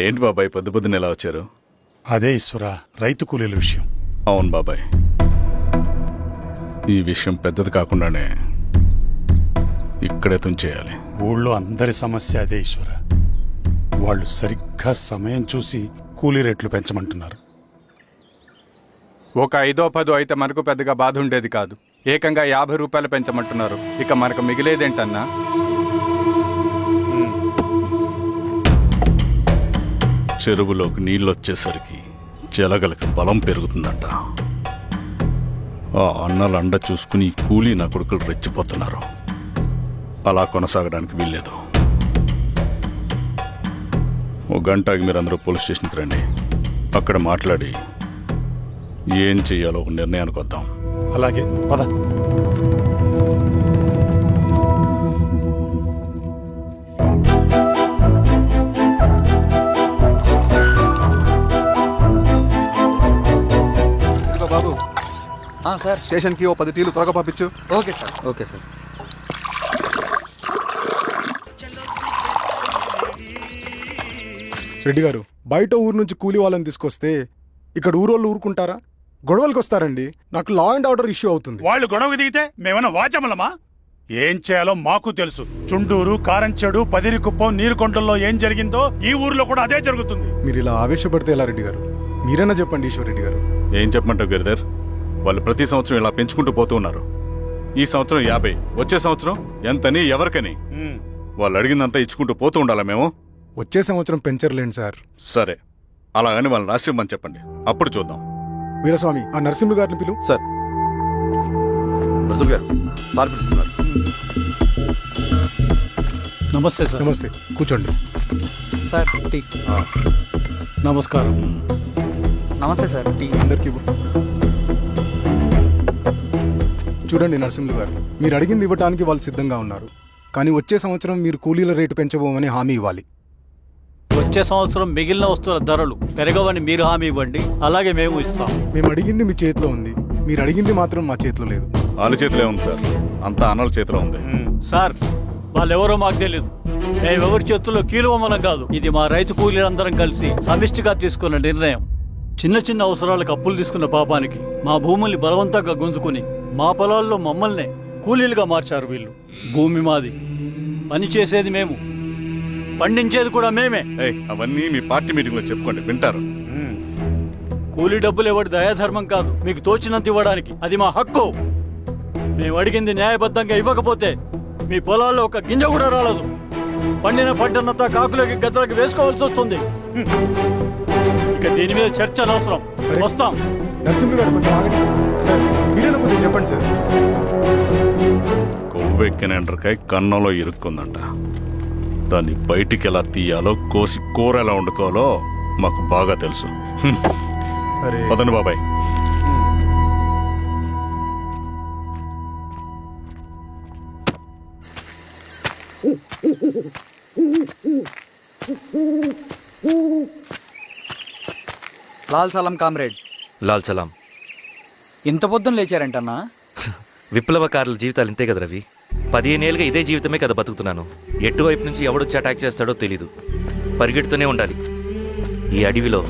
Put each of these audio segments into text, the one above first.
ఏంటి బాబాయ్ పొద్దు పొద్దున ఎలా వచ్చారు? అదే ఈశ్వరా, రైతు కూలీల విషయం. అవును బాబాయ్, ఈ విషయం పెద్దది కాకుండానే ఇక్కడే తుంచేయాలి. ఊళ్ళో అందరి సమస్య అదే ఈశ్వరా. వాళ్ళు సరిగ్గా సమయం చూసి కూలీ రేట్లు పెంచమంటున్నారు. ఒక 5-10 అయితే మనకు పెద్దగా బాధ ఉండేది కాదు. ఏకంగా 50 రూపాయలు పెంచమంటున్నారు. ఇక మనకు మిగిలేదేంటన్నా? చెరువులోకి నీళ్ళొచ్చేసరికి జలగలకి బలం పెరుగుతుందంట. ఆ అన్నల అండ చూసుకుని కూలీ నా కొడుకులు రెచ్చిపోతున్నారు. అలా కొనసాగడానికి వీల్లేదు. ఓ గంటకి మీరందరూ పోలీస్ స్టేషన్కి రండి. అక్కడ మాట్లాడి ఏం చెయ్యాలో ఒక నిర్ణయానికి వద్దాం. అలాగే పద. బాబు సార్, స్టేషన్కి ఓ 10 టీలు త్వరగా పంపించు. Okay sir. Okay sir. Reddy గారు, బయట ఊరు నుంచి కూలీ వాళ్ళని తీసుకొస్తే ఇక్కడ ఊరోళ్ళు ఊరుకుంటారా? గొడవలకు వస్తారండి. నాకు లా అండ్ ఆర్డర్ ఇష్యూ అవుతుంది. వాళ్ళు గొడవకు దిగితే మేమన్నా వాచమలమా? ఏం చేయాలో మాకు తెలుసు. చుండూరు, కారంచెడు, పదిరికుప్పం, నీరుకొండల్లో ఏం జరిగిందో ఈ ఊర్లో కూడా అదే జరుగుతుంది. మీరు ఇలా ఆవేశపడితే ఎలా రెడ్డి గారు? మీరైనా చెప్పండి ఈశ్వర్ రెడ్డి గారు. ఏం చెప్పమంటావు గిరిధర్? వాళ్ళు ప్రతి సంవత్సరం ఇలా పెంచుకుంటూ పోతూ ఉన్నారు. ఈ సంవత్సరం 50, వచ్చే సంవత్సరం ఎంతని ఎవరికని వాళ్ళు అడిగిందంతా ఇచ్చుకుంటూ పోతూ ఉండాలా మేము? వచ్చే సంవత్సరం పెంచర్లేండి సార్. సరే, అలాగని వాళ్ళని రాసిమ్మని చెప్పండి, అప్పుడు చూద్దాం. వీరస్వామి, ఆ నరసింహ గారిని పిలువు. సార్, నరసింహ గారు సార్ పిలుస్తున్నారు. నమస్తే సార్. నమస్తే, కూర్చోండి. Sir tea. నమస్కారం. నమస్తే సార్. టీ అందరికీ ఇవ్వు. చూడండి నరసింహ గారు, మీరు అడిగింది ఇవ్వటానికి వాళ్ళు సిద్ధంగా ఉన్నారు. కానీ వచ్చే సంవత్సరం మీరు కూలీల రేటు పెంచబోమని హామీ ఇవ్వాలి. వచ్చే సంవత్సరం మిగిలిన వస్తువుల ధరలు పెరగవని మీరు హామీ ఇవ్వండి, అలాగే మేము ఇస్తాం. మేము అడిగింది మీ చేతిలో ఉంది, మీరు అడిగింది మాత్రం మా చేతిలో లేదు. వాళ్ళ చేతిలో ఉంది సార్, అంతా అన్నల చేతిలో ఉంది. సార్, వాళ్ళెవరో మాకు తెలియదు. మేమెవరి చేతుల్లో కీలువమనం కాదు. ఇది మా రైతు కూలీలందరం కలిసి సమిష్టిగా తీసుకున్న నిర్ణయం. చిన్న చిన్న అవసరాలకు అప్పులు తీసుకున్న పాపానికి మా భూముల్ని బలవంతంగా గుంజుకుని మా పొలాల్లో మమ్మల్నే కూలీలుగా మార్చారు వీళ్ళు. భూమి మాది, పని చేసేది మేము, పండించేది కూడా మేమే. అవన్నీ మీ పార్టీ మీటింగ్ లో చెప్పుకోండి, వింటారు. కూలీ డబ్బులు ఇవ్వడం దయాధర్మం కాదు, మీకు తోచినంత ఇవ్వడానికి అది మా హక్కు. మేము అడిగింది న్యాయబద్ధంగా ఇవ్వకపోతే మీ పొలాల్లో ఒక గింజ కూడా రాలదు. పండిన పంటనంతా కాకులకి గద్దలకి వేసుకోవాల్సి వస్తుంది. ఇక దీని మీద చర్చ అనవసరం. వస్తాం. నరసింహ గారు కొంచెం ఆగండి సార్. మీరైనా కొంచెం చెప్పండి సార్. కొవ్వెక్కిన ఎండ్రకాయ కన్నంలో ఇరుక్కుందంట. దాన్ని బయటికి ఎలా తీయాలో, కోసి కూర ఎలా వండుకోవాలో మాకు బాగా తెలుసు. అరే పదండి బాబాయ్. లాల్ సలాం కామ్రేడ్. లాల్ సలాం. ఇంత పొద్దున లేచారంటన్నా? విప్లవకారుల జీవితాలు ఇంతే కదా రవి. 15 ఏళ్ళుగా ఇదే జీవితమే కదా బతుకుతున్నాను. ఎటువైపు నుంచి ఎవడొచ్చి అటాక్ చేస్తాడో తెలీదు. పరిగెడుతూనే ఉండాలి. ఈ అడవిలో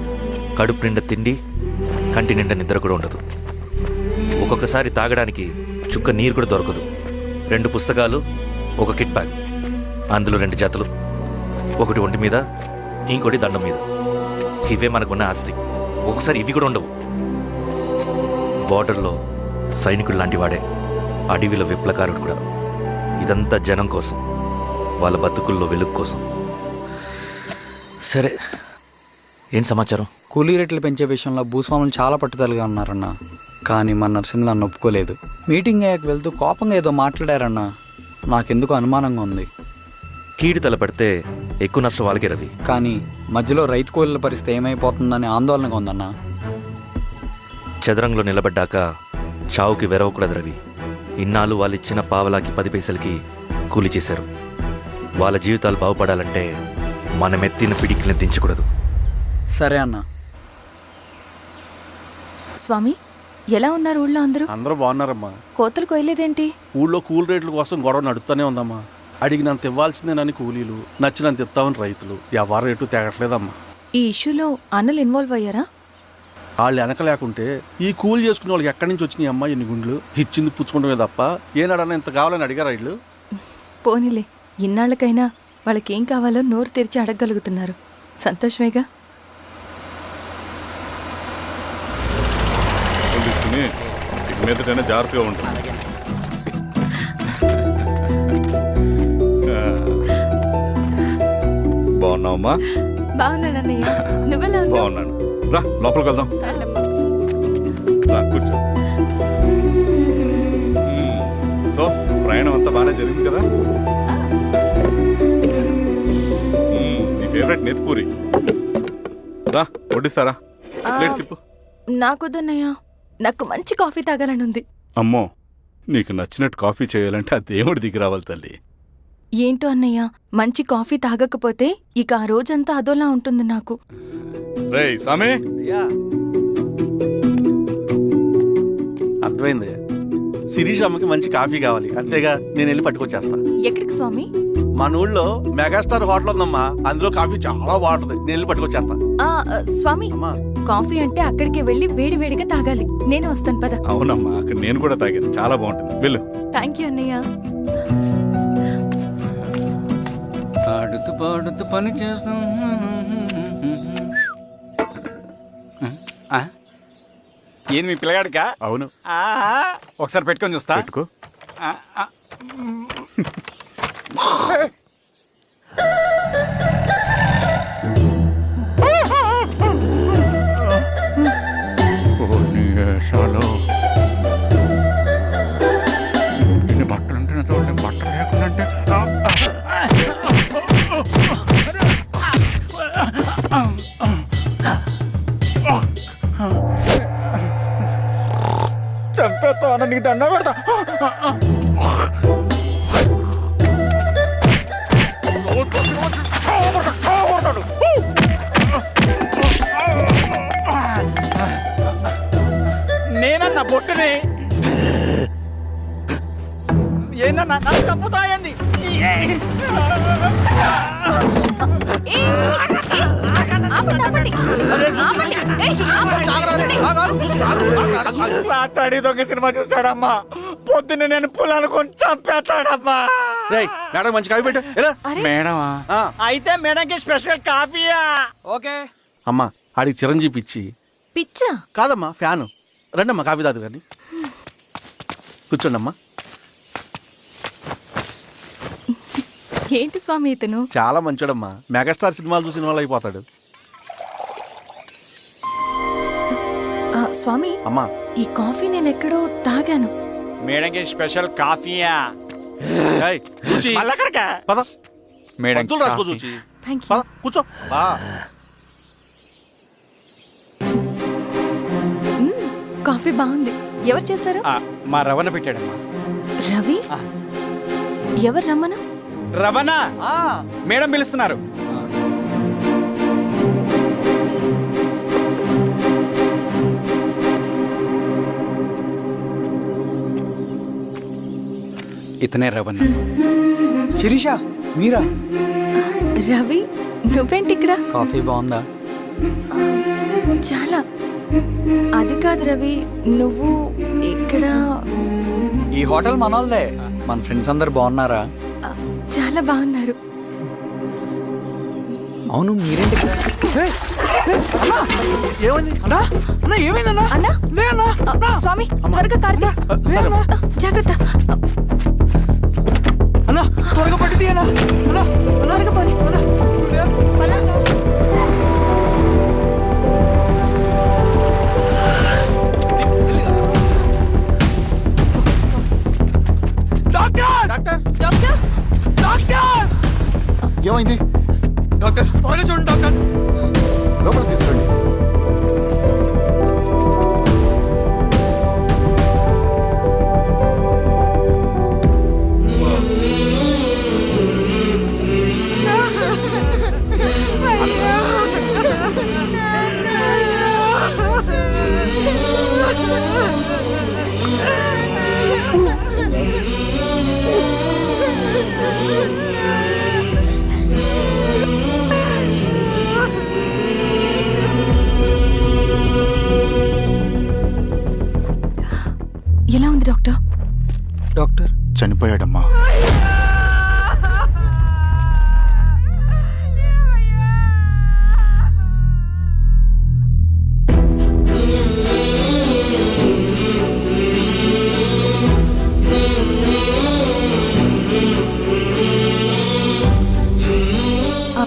కడుపు నిండా తిండి, కంటి నిండా నిద్ర కూడా ఉండదు. ఒక్కొక్కసారి తాగడానికి చుక్క నీరు కూడా దొరకదు. 2 పుస్తకాలు, ఒక కిట్ బ్యాగ్, అందులో 2 జతలు, ఒకటి ఒంటి మీద, ఇంకోటి దండం మీద. ఇవే మనకున్న ఆస్తి. ఒకసారి ఇవి కూడా ఉండవు. బార్డర్లో సైనికుడు లాంటి వాడే, అడవిలో విప్లవకారుడు కూడా. ఇదంతా జనం కోసం, వాళ్ళ బతుకుల్లో వెలుగు కోసం. సరే, ఏం సమాచారం? కూలీ రేట్లు పెంచే విషయంలో భూస్వాములు చాలా పట్టుదలగా ఉన్నారన్నా. కానీ మన నరసింహ నన్ను ఒప్పుకోలేదు. మీటింగ్ అయ్యాక వెళ్తూ కోపంగా ఏదో మాట్లాడారన్నా. నాకెందుకు అనుమానంగా ఉంది. కీడు తలపెడితే ఎక్కువ నష్టం వాళ్ళకే రవి. కానీ మధ్యలో రైతు కూలీల పరిస్థితి ఏమైపోతుందని ఆందోళనగా ఉందన్నా. చదరంగంలో నిలబడ్డాక చావుకి వెరవకూడదు రవి. ఇన్నాళ్ళు వాళ్ళు ఇచ్చిన పావలాకి 10 పైసలకి కూలి చేశారు. వాళ్ళ జీవితాలు బాగుపడాలంటే మనమెత్తిన పిడికిని దించకూడదు. సరే అన్నా. స్వామి, ఎలా ఉన్నారు ఊళ్ళో అందరూ? అందరూ బాగున్నారమ్మా. కోతలు కొయ్యలేదేంటి? ఊళ్ళో కూల్ రేట్ల కోసం గొడవ నడుస్తూనే ఉందమ్మా. అడిగినంత ఇవ్వాల్సిందేనని కూలీలు, నచ్చినంత ఇస్తామని రైతులు. ఎవరు రేటు తేగట్లేదమ్మా. ఈ ఇష్యూలో అన్నలు ఇన్వాల్వ్ అయ్యారా? వాళ్ళు వెనక లేకుంటే ఈ కూలి చేసుకునే వాళ్ళకి ఎక్కడి నుంచి వచ్చినాయి అమ్మా ఎన్ని గుండ్లు? ఇచ్చింది పుచ్చుకుంటమే తప్ప ఏనాడన్నా ఇంత కావాలని అడిగారు వీళ్ళు. పోనీలే, ఇన్నాళ్ళకైనా వాళ్ళకేం కావాలో నోరు తెరిచి అడగగలుగుతున్నారు. సంతోషమేగా. తీసుకుని ఇక మీదటైనా జాగ్రత్తగా ఉంటుంది. బాగున్నావమ్మా? బాగున్నానన్నయ్య, నువ్వెలా ఉన్నావు? బాగున్నాను. రా లోపలికి వెళ్దాం. రా కూర్చో. సో ప్రయాణం అంతా బాగానే జరిగింది కదా? నీ ఫేవరెట్ నెత్తిపూరి. రా వడ్డిస్తారా? ప్లేట్ తిప్పు. నాకొద్దన్నయ్య, నాకు మంచి కాఫీ తాగాలని ఉంది. అమ్మో, నీకు నచ్చినట్టు కాఫీ చేయాలంటే ఆ దేవుడి దిగి రావాలి తల్లి. ఏంటో అన్నయ్య, మంచి కాఫీ తాగకపోతే ఇక ఆ రోజంతా అదోలా ఉంటుంది నాకు. రేయ్ సామే, అర్థమైంది. శిరీష్ అమ్మకి మంచి కాఫీ కావాలి, అంతేగా. నేను వెళ్ళి పట్టుకొచ్చేస్తా. ఎక్కడికి స్వామి? మన ఊళ్ళో మెగాస్టార్ హోటల్ ఉందమ్మా, అందులో కాఫీ చాలా బాగుంటుంది. నేను వెళ్ళి పట్టుకొచ్చేస్తా. స్వామి, అమ్మా కాఫీ అంటే అక్కడికే వెళ్ళి వేడి వేడిగా తాగాలి. నేను వస్తాను పద. అవునమ్మా, అక్కడ నేను కూడా తాగాను, చాలా బాగుంటుంది. వెళ్ళు. థ్యాంక్ యూ అన్నయ్య. ఆడుతూ పాడుతూ పని చేస్తాం. ఏంది మీ పిల్లగాడికా? అవును. ఒకసారి పెట్టుకొని చూస్తా. పెట్టుకో. బట్టలు అంటే బట్టలు లేకుండా చంపేస్తా అన్న, నీకు దండ పెడతా. నేనన్నా బొట్టుని ఏందన్నా నాకు చంపుతా ఏంది? మాట్లాడి దొంగ సినిమా చూసాడమ్మా. పొద్దున్న నేను పొలాన్ని కొంచెం చంపేస్తాడమ్మా. మేడం మంచి కాఫీ పెట్టు. మేడమా? అయితే మేడంకి స్పెషల్ కాఫీయా? ఓకే అమ్మా, ఆడికి చిరంజీవి ఇచ్చి. పిచ్చా? కాదమ్మా, ఫ్యాను. రండమ్మా కాఫీ తాదు కానీ. కూర్చోండి అమ్మా. ఏంటి స్వామి ఇతను? చాలా మంచోడమ్మా, మెగాస్టార్ సినిమాలు చూసిన వాళ్ళు అయిపోతాడు. స్వామి, అమ్మా ఈ కాఫీ నేను ఎక్కడో తాగాను. మేడంకి స్పెషల్ కాఫీయా? ఏయ్, చూచి. పద. మందులు రాసుకో చూచి. Thank you. పద, కూర్చో. కాఫీ బాగుంది. ఎవరు చేశారు? మా రవణ పెట్టాడమ్మా. రవి? ఎవరు రమ్మన? రవణ మేడం పిలుస్తున్నారు. ఇతనే రవణ. శిరీష, మీరా? రవి, నువ్వేంటి ఇక్కడ? కాఫీ బాగుందా? చాలా. అది కాదు రవి, నువ్వు ఇక్కడ. ఈ హోటల్ మనోల్దే. మన ఫ్రెండ్స్ అందరు బాగున్నారా? చాలా బాగున్నారు. అవును, మీరేంటి? ఏమైంది అన్నా? ఏమైందన్నా? అన్నా, స్వామి త్వరగా కారుతా. జాగ్రత్త. అన్నా త్వరగా పట్టి తీయనా? త్వరగా పోనీ. పలా. డాక్టర్. Doctor, doctor! ఏమైంది? డాక్టర్ త్వరగా చూడండి డాక్టర్. లోపల తీసుకురండి.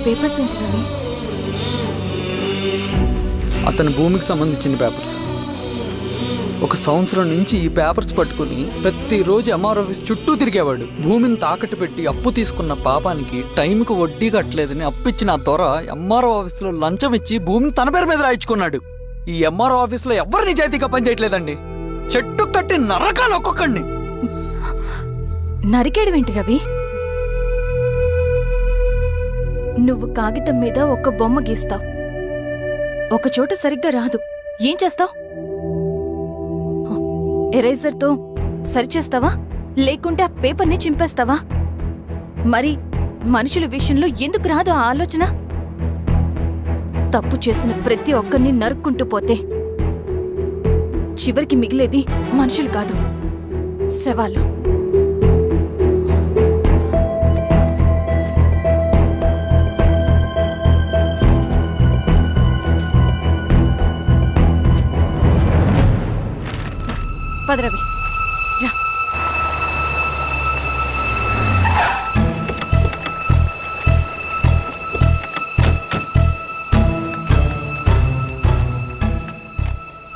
పేపర్స్ ఏంటి రవి? అతని భూమికి సంబంధించిన పేపర్స్. 1 సంవత్సరం నుంచి ఈ పేపర్స్ పట్టుకుని ప్రతిరోజు ఎంఆర్ ఆఫీస్ చుట్టూ తిరిగేవాడు. భూమిని తాకట్టు పెట్టి అప్పు తీసుకున్న పాపానికి టైంకి వడ్డీ కట్టలేదని అప్పిచ్చిన ఆ దొర ఎంఆర్ఓ ఆఫీస్లో లంచం ఇచ్చి భూమిని తన పేరు మీద రాయించుకున్నాడు. ఈ ఎంఆర్ఓ ఆఫీస్లో ఎవరు నిజాయితీగా పనిచేయట్లేదండి. చెట్టు కట్టి నరకాలు ఒక్కొక్కడిని. నరికేయడమేంటి రవి? నువ్వు కాగితం మీద ఒక బొమ్మ గీస్తావు, ఒక చోట సరిగ్గా రాదు, ఏం చేస్తావు? ఎరేజర్తో సరిచేస్తావా, లేకుంటే ఆ పేపర్ని చింపేస్తావా? మరి మనుషుల విషయంలో ఎందుకు రాదు ఆ ఆలోచన? తప్పు చేసిన ప్రతి ఒక్కరిని నరుక్కుంటూ పోతే చివరికి మిగిలేది మనుషులు కాదు, శవాలు. పద రవి, రా.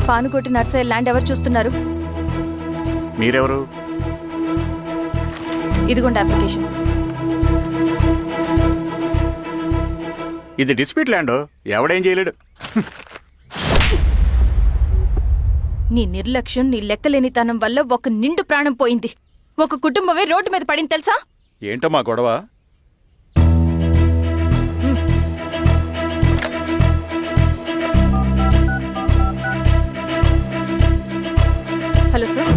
పానుకోటి నర్సరీ ల్యాండ్ ఎవరు చూస్తున్నారు? మీరెవరు? ఇదిగోండి అప్లికేషన్. ఇది డిస్ప్యూట్ ల్యాండ్, ఎవడేం చేయలేడు. నీ నిర్లక్ష్యం, నీ లెక్కలేనితనం వల్ల ఒక నిండు ప్రాణం పోయింది. ఒక కుటుంబమే రోడ్డు మీద పడింది తెలుసా? ఏంటో మా గొడవ? Hello sir.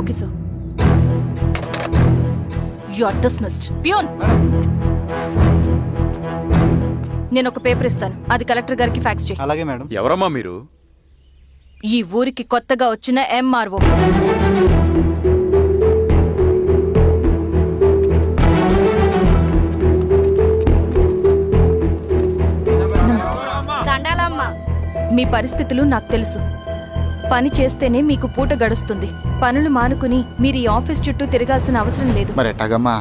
Okay sir. You are dismissed. Pion! నేను ఒక పేపర్ ఇస్తాను, అది కలెక్టర్ గారికి ఫ్యాక్స్ చేయి. అలాగే మేడం. ఎవరమ్మా మీరు? ఈ ఊరికి కొత్తగా వచ్చిన ఎంఆర్ఓ. మీ పరిస్థితులు నాకు తెలుసు. పని చేస్తేనే మీకు పూట గడుస్తుంది. పనులు మానుకుని మీరు ఈ ఆఫీస్ చుట్టూ తిరగాల్సిన అవసరం లేదు. మరి ఎట్టాగమ్మా?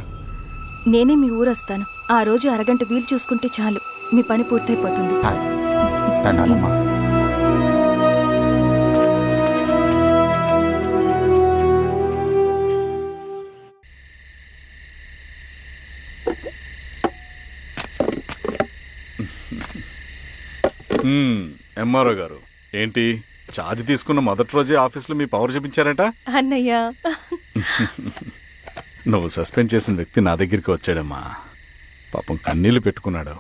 నేనే మీ ఊరొస్తాను. ఆ రోజు అరగంట వీలు చూసుకుంటే చాలు, మీ పని పూర్తయిపోతుంది. దండాలమ్మా. ఎంఆర్ఓ గారు ఏంటి ఛార్జ్ తీసుకున్న మొదటి రోజే ఆఫీస్లో మీ పవర్ చూపించారట? అన్నయ్య, నువ్వు సస్పెండ్ చేసిన వ్యక్తి నా దగ్గరికి వచ్చాడమ్మా. పాపం కన్నీళ్లు పెట్టుకున్నాడు.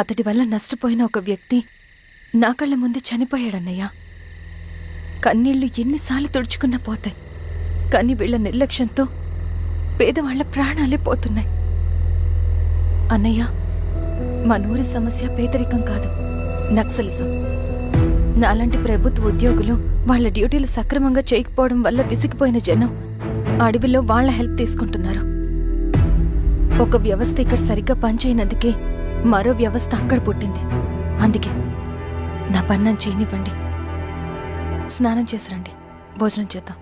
అతడి వల్ల నష్టపోయిన ఒక వ్యక్తి నా కళ్ళ ముందు చనిపోయాడన్నయ్య. కన్నీళ్లు ఎన్నిసార్లు తుడుచుకున్నా పోతాయి, కానీ వీళ్ల నిర్లక్ష్యంతో పేదవాళ్ల ప్రాణాలే పోతున్నాయి. అన్నయ్య, మన ఊరి సమస్య పేదరికం కాదు, నక్సలిజం. నాలాంటి ప్రభుత్వ ఉద్యోగులు వాళ్ల డ్యూటీలు సక్రమంగా చేయకపోవడం వల్ల విసిగిపోయిన జనం అడవిలో వాళ్ల హెల్ప్ తీసుకుంటున్నారు. ఒక వ్యవస్థ ఇక్కడ సరిగ్గా పనిచేయనందుకే మరో వ్యవస్థ అక్కడ పుట్టింది. అందుకే నా పన్నం చేయనివ్వండి. స్నానం చేసి రండి, భోజనం చేద్దాం.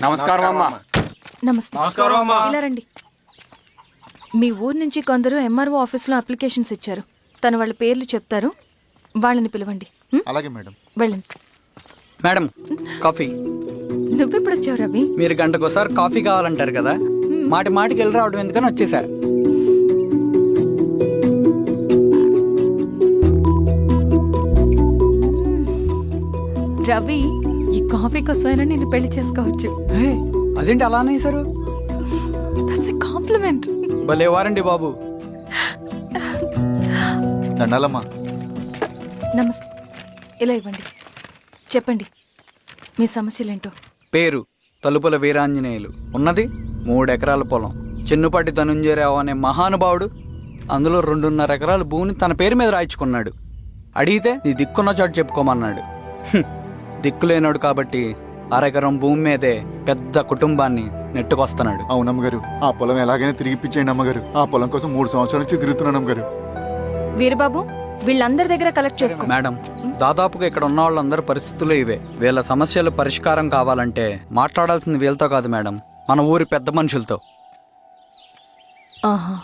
నమస్కారం అమ్మా. నమస్తే. ఇలా రండి. మీ ఊరు నుంచి కొందరు ఎంఆర్ఓ ఆఫీస్లో అప్లికేషన్స్ ఇచ్చారు. తను వాళ్ళ పేర్లు చెప్తారు, వాళ్ళని పిలవండి. అలాగే మేడం. వెళ్ళండి. Madam, coffee. నువ్వెప్పుడు వచ్చావు రవి? మీరు గంటకోసారి కాఫీ కావాలంటారు కదా, మాటి మాటికి వెళ్ళి రావడం ఎందుకని వచ్చేసా. రవి, ఈ కాఫీ కోసమైనా నేను పెళ్లి చేసుకోవచ్చు. అదేంటి అలా అనేసారు? That's a compliment. భలే వారండి బాబు. దండాలమ్మా. నమస్తే. ఇలా ఇవ్వండి. చెప్పండి మీ సమస్యలేంటో. పేరు తలుపుల వీరాంజనేయులు. ఉన్నది 3 ఎకరాల పొలం. చెన్నుపాటి ధనుంజయరావు అనే మహానుభావుడు అందులో 2.5 ఎకరాల భూమిని తన పేరు మీద రాయించుకున్నాడు. అడిగితే నీ దిక్కున్న చోటు చెప్పుకోమన్నాడు. దిక్కులేనాడు కాబట్టి అరెకరం భూమి మీదే పెద్ద కుటుంబాన్ని నెట్టుకొస్తున్నాడు. అవునమ్మగారు, ఆ పొలం ఎలాగైనా తిరిగి ఇప్పించేయండి అమ్మగారు. ఆ పొలం కోసం 3 సంవత్సరాల నుంచి తిరుగుతున్నాను అమ్మగారు. వీరబాబు, వీళ్ళందరి దగ్గర కలెక్ట్ చేసుకో. మేడం, దాదాపుగా ఇక్కడ ఉన్న వాళ్ళందరి పరిస్థితులు ఇవే. వీళ్ళ సమస్యలు పరిష్కారం కావాలంటే మాట్లాడాల్సింది వీళ్ళతో కాదు మేడం, మన ఊరి పెద్ద మనుషులతో. ఆహా.